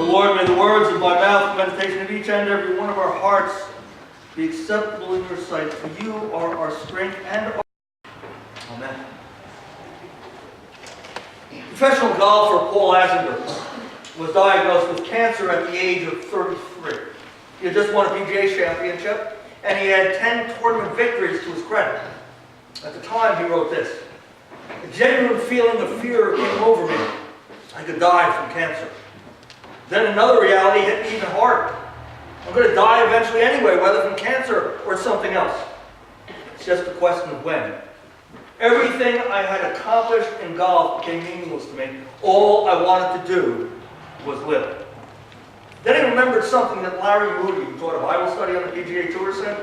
The Lord, may the words of my mouth, the meditation of each and every one of our hearts be acceptable in your sight. For you are our strength and our... Amen. Professional golfer Paul Azinger was diagnosed with cancer at the age of 33. He had just won a PGA championship, and he had 10 tournament victories to his credit. At the time, he wrote this: "A genuine feeling of fear came over me. I could die from cancer. Then another reality hit me even harder. I'm going to die eventually anyway, whether from cancer or something else. It's just a question of when. Everything I had accomplished in golf became meaningless to me. All I wanted to do was live." Then he remembered something that Larry Moody, who taught a Bible study on the PGA Tour, said.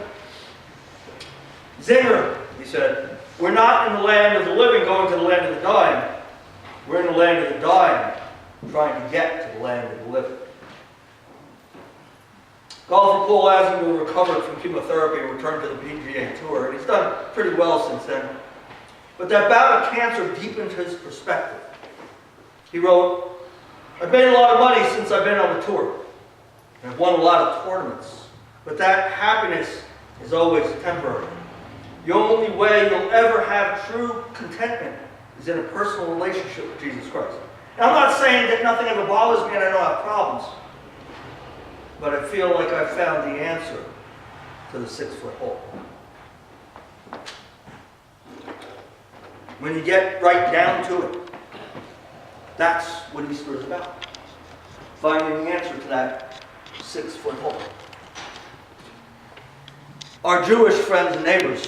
"Zinger," he said, "we're not in the land of the living going to the land of the dying. We're in the land of the dying, trying to get to the land of the living." Golfer Paul Azinger recovered from chemotherapy and returned to the PGA Tour, and he's done pretty well since then. But that bout of cancer deepened his perspective. He wrote, "I've made a lot of money since I've been on the tour. And I've won a lot of tournaments. But that happiness is always temporary. The only way you'll ever have true contentment is in a personal relationship with Jesus Christ." Now, I'm not saying that nothing ever bothers me and I don't have problems. But I feel like I've found the answer to the 6-foot hole. When you get right down to it, that's what Easter is about. Finding the answer to that 6-foot hole. Our Jewish friends and neighbors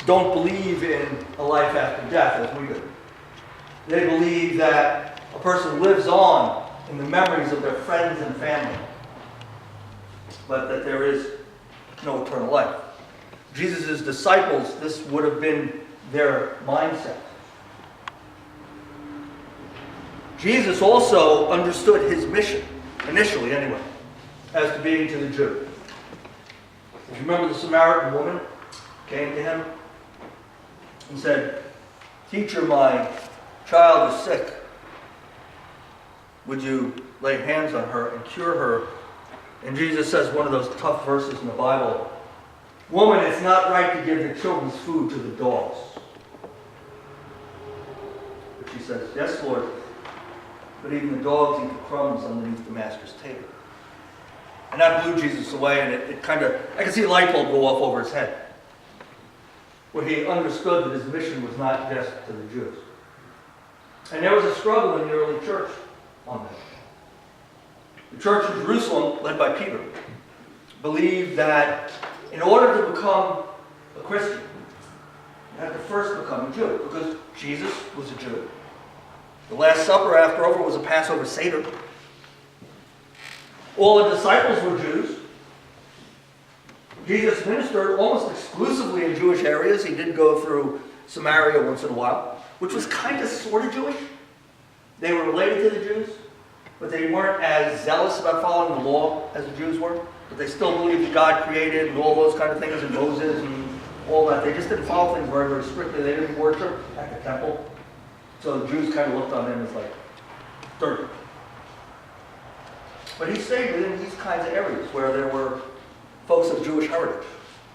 don't believe in a life after death as we do. They believe that a person lives on in the memories of their friends and family, but that there is no eternal life. Jesus' disciples, this would have been their mindset. Jesus also understood his mission, initially anyway, as to being to the Jew. If you remember, the Samaritan woman came to him and said, "Teacher, my child is sick. Would you lay hands on her and cure her?" And Jesus says one of those tough verses in the Bible, "Woman, it's not right to give the children's food to the dogs." But she says, "Yes, Lord, but even the dogs eat the crumbs underneath the master's table." And that blew Jesus away, and it kind of, I can see a light bulb go off over his head, where he understood that his mission was not just to the Jews. And there was a struggle in the early church on that. The church in Jerusalem, led by Peter, believed that in order to become a Christian, you had to first become a Jew, because Jesus was a Jew. The Last Supper, after over, was a Passover Seder. All the disciples were Jews. Jesus ministered almost exclusively in Jewish areas. He did go through Samaria once in a while, which was kind of sort of Jewish. They were related to the Jews, but they weren't as zealous about following the law as the Jews were. But they still believed that God created and all those kind of things, and Moses and all that. They just didn't follow things very, very strictly. They didn't worship at the temple. So the Jews kind of looked on them as like dirt. But he stayed within these kinds of areas where there were folks of Jewish heritage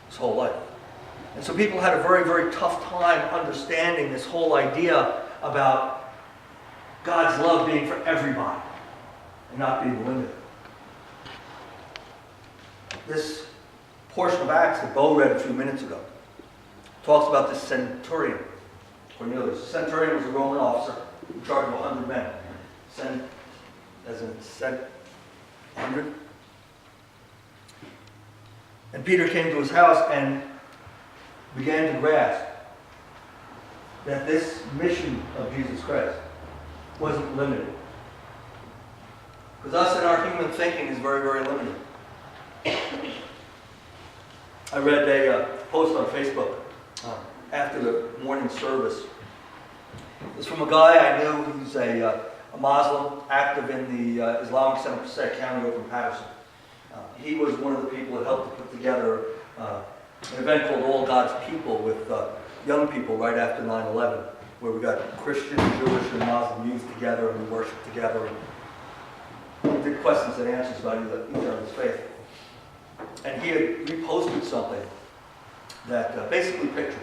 his whole life. And so people had a very, very tough time understanding this whole idea about God's love being for everybody and not being limited. This portion of Acts that Bo read a few minutes ago talks about this centurion, Cornelius. The centurion was a Roman officer in charge of 100 men. Sent 100. And Peter came to his house and began to grasp that this mission of Jesus Christ wasn't limited. Because us and our human thinking is very, very limited. I read a post on Facebook after the morning service. It was from a guy I knew who's a Muslim, active in the Islamic Center Passaic County over in Patterson. He was one of the people that helped to put together an event called All God's People with young people right after 9/11, where we got Christian, Jewish, and Muslim youth together and we worshiped together. we did questions and answers about each other's faith. And he had reposted something that basically pictures.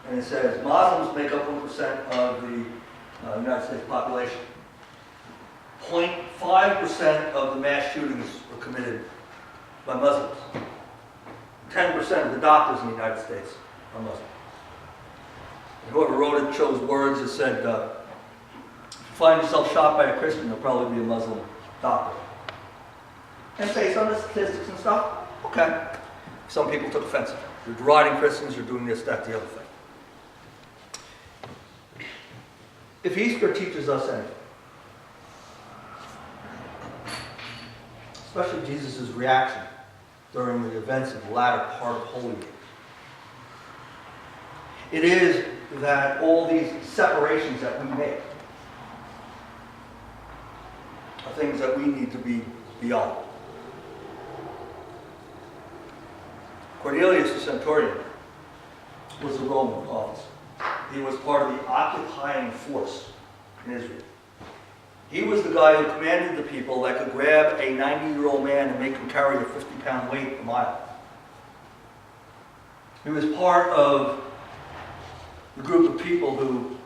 And it says, Muslims make up 1% of the United States population. 0.5% of the mass shootings were committed by Muslims. 10% of the doctors in the United States are Muslim. And whoever wrote it chose words that said, if you find yourself shot by a Christian, you'll probably be a Muslim doctor. And based on the statistics and stuff, okay. Some people took offense. You're deriding Christians, you're doing this, that, the other thing. If Easter teaches us anything, especially Jesus' reaction during the events of the latter part of Holy Week, it is that all these separations that we make are things that we need to be beyond. Cornelius the centurion was a Roman officer. He was part of the occupying force in Israel. He was the guy who commanded the people that could grab a 90-year-old man and make him carry a 50-pound weight a mile. He was part of the group of people who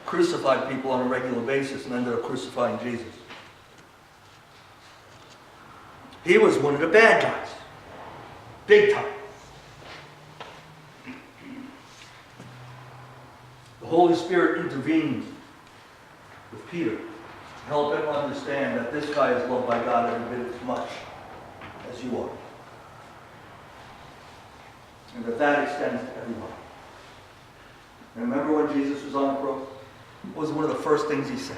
crucified people on a regular basis and ended up crucifying Jesus. He was one of the bad guys. Big time. The Holy Spirit intervened with Peter to help him understand that this guy is loved by God every bit as much as you are. And that extends to everyone. And remember when Jesus was on the cross? What was one of the first things he said?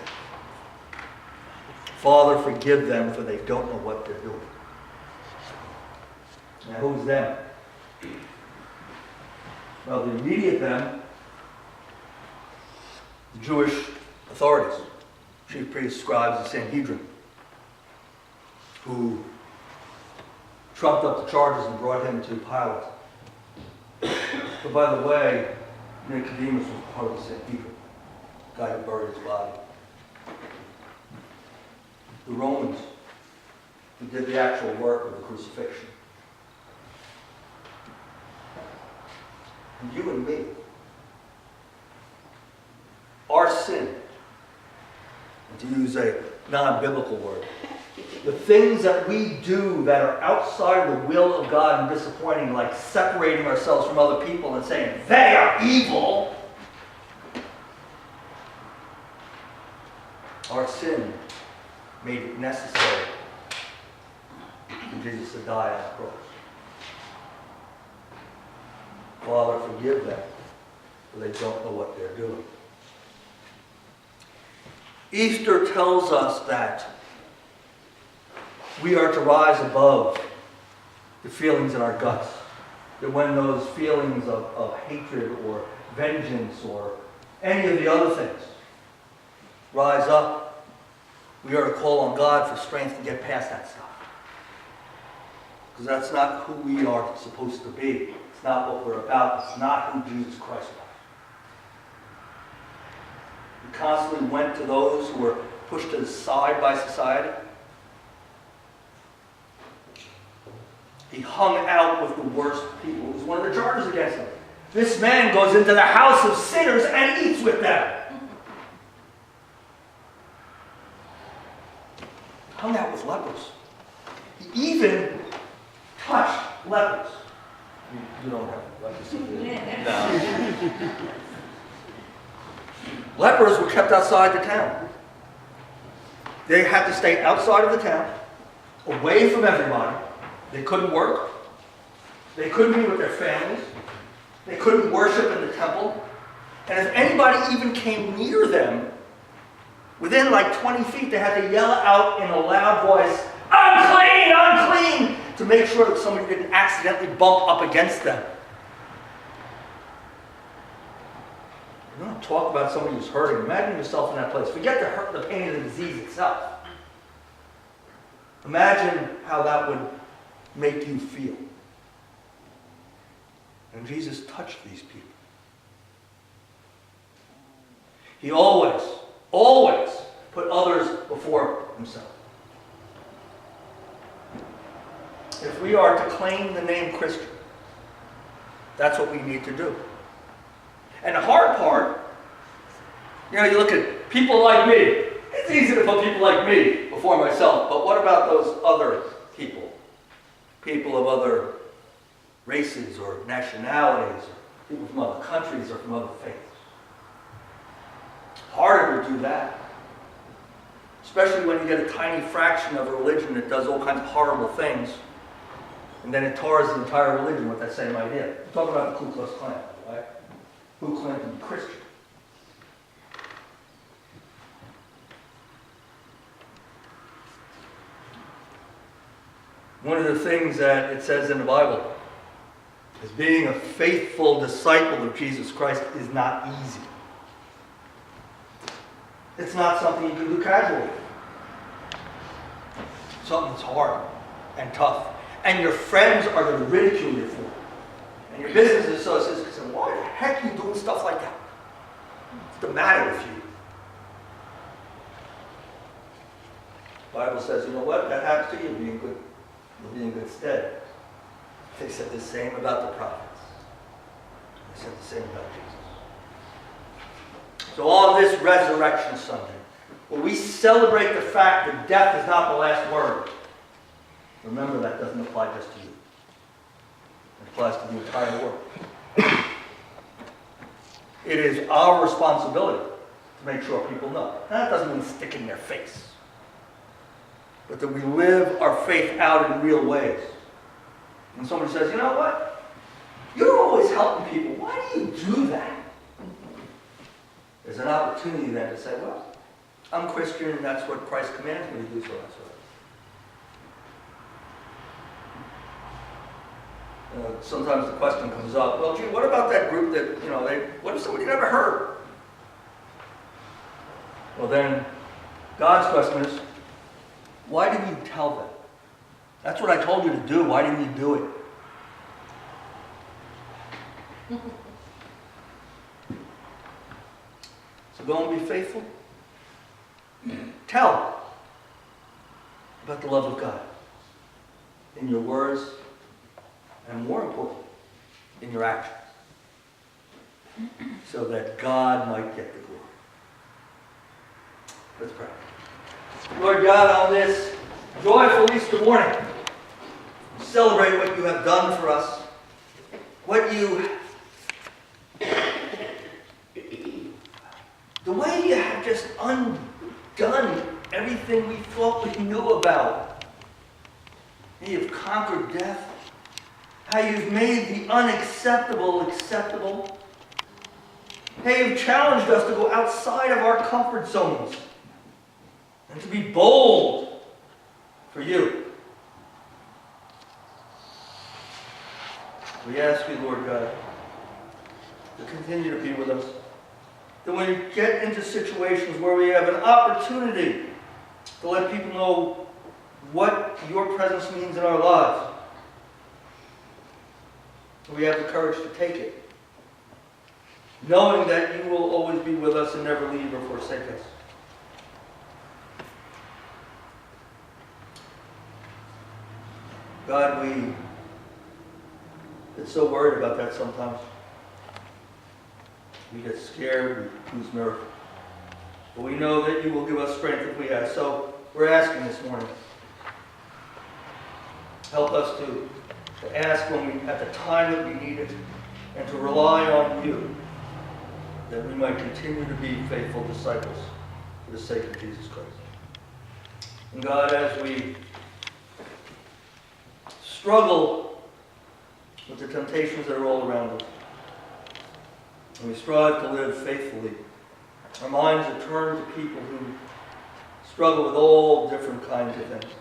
Father, forgive them, for they don't know what they're doing. Now, who's them? Well, the immediate them, the Jewish authorities, chief priests, scribes, and Sanhedrin, who trumped up the charges and brought him to Pilate. But by the way, Nicodemus was part of the Sanhedrin, the guy who buried his body. The Romans, who did the actual work of the crucifixion. And you and me, our sin, and to use a non-biblical word, the things that we do that are outside the will of God and disappointing, like separating ourselves from other people and saying, they are evil. Our sin made it necessary for Jesus to die on the cross. Father, forgive them, for they don't know what they're doing. Easter tells us that we are to rise above the feelings in our guts. That when those feelings of hatred or vengeance or any of the other things rise up, we are to call on God for strength to get past that stuff. Because that's not who we are supposed to be. It's not what we're about. It's not who Jesus Christ was. He constantly went to those who were pushed to the side by society. He hung out with the worst people. It was one of the charges against him. This man goes into the house of sinners and eats with them. Hung out with lepers. He even touched lepers. You don't have leprosy. No. Lepers were kept outside the town. They had to stay outside of the town, away from everybody. They couldn't work. They couldn't be with their families. They couldn't worship in the temple. And if anybody even came near them, within like 20 feet, they had to yell out in a loud voice, "Unclean, unclean!" to make sure that somebody didn't accidentally bump up against them. You don't talk about somebody who's hurting. Imagine yourself in that place. Forget the pain of the disease itself. Imagine how that would make you feel. And Jesus touched these people. He always put others before himself. claim the name Christian. That's what we need to do. And the hard part, you look at people like me. It's easy to put people like me before myself, but what about those other people? People of other races or nationalities, or people from other countries or from other faiths. Harder to do that. Especially when you get a tiny fraction of a religion that does all kinds of horrible things, and then it tars the entire religion with that same idea. I'm talking about the Ku Klux Klan, right? Who claimed to be Christian. One of the things that it says in the Bible is being a faithful disciple of Jesus Christ is not easy. It's not something you can do casually. Something that's hard and tough. And your friends are going to ridicule you for it. And your business associates can say, why the heck are you doing stuff like that? What's the matter with you? The Bible says, you know what? That happens to you. You'll be in good stead. They said the same about the prophets. They said the same about Jesus. So on this Resurrection Sunday, where we celebrate the fact that death is not the last word, remember that doesn't apply just to you. It applies to the entire world. It is our responsibility to make sure people know. And that doesn't mean stick in their face. But that we live our faith out in real ways. When somebody says, you know what? You're always helping people. Why do you do that? There's an opportunity then to say, well, I'm Christian and that's what Christ commands me to do, so that's what. Sometimes the question comes up, well, gee, what about that group that, what if somebody never heard? Well then, God's question is, why didn't you tell them? That's what I told you to do. Why didn't you do it? So go and be faithful. Tell about the love of God in your words and, more importantly, in your actions, so that God might get the glory. Let's pray. Lord God, on this joyful Easter morning, celebrate what you have done for us, the way you have just undone everything we thought we knew about. You've conquered death. How you've made the unacceptable acceptable. How you've challenged us to go outside of our comfort zones and to be bold for you. We ask you, Lord God, to continue to be with us. That when we get into situations where we have an opportunity to let people know what your presence means in our lives, we have the courage to take it, knowing that you will always be with us and never leave or forsake us. God, we get so worried about that sometimes. We get scared, we lose nerve. But we know that you will give us strength if we ask. So we're asking this morning. Help us to ask at the time that we need it, and to rely on you, that we might continue to be faithful disciples for the sake of Jesus Christ. And God, as we struggle with the temptations that are all around us, and we strive to live faithfully, our minds are turned to people who struggle with all different kinds of things.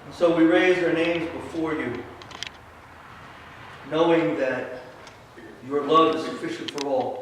And so we raise their names before you, knowing that your love is sufficient for all.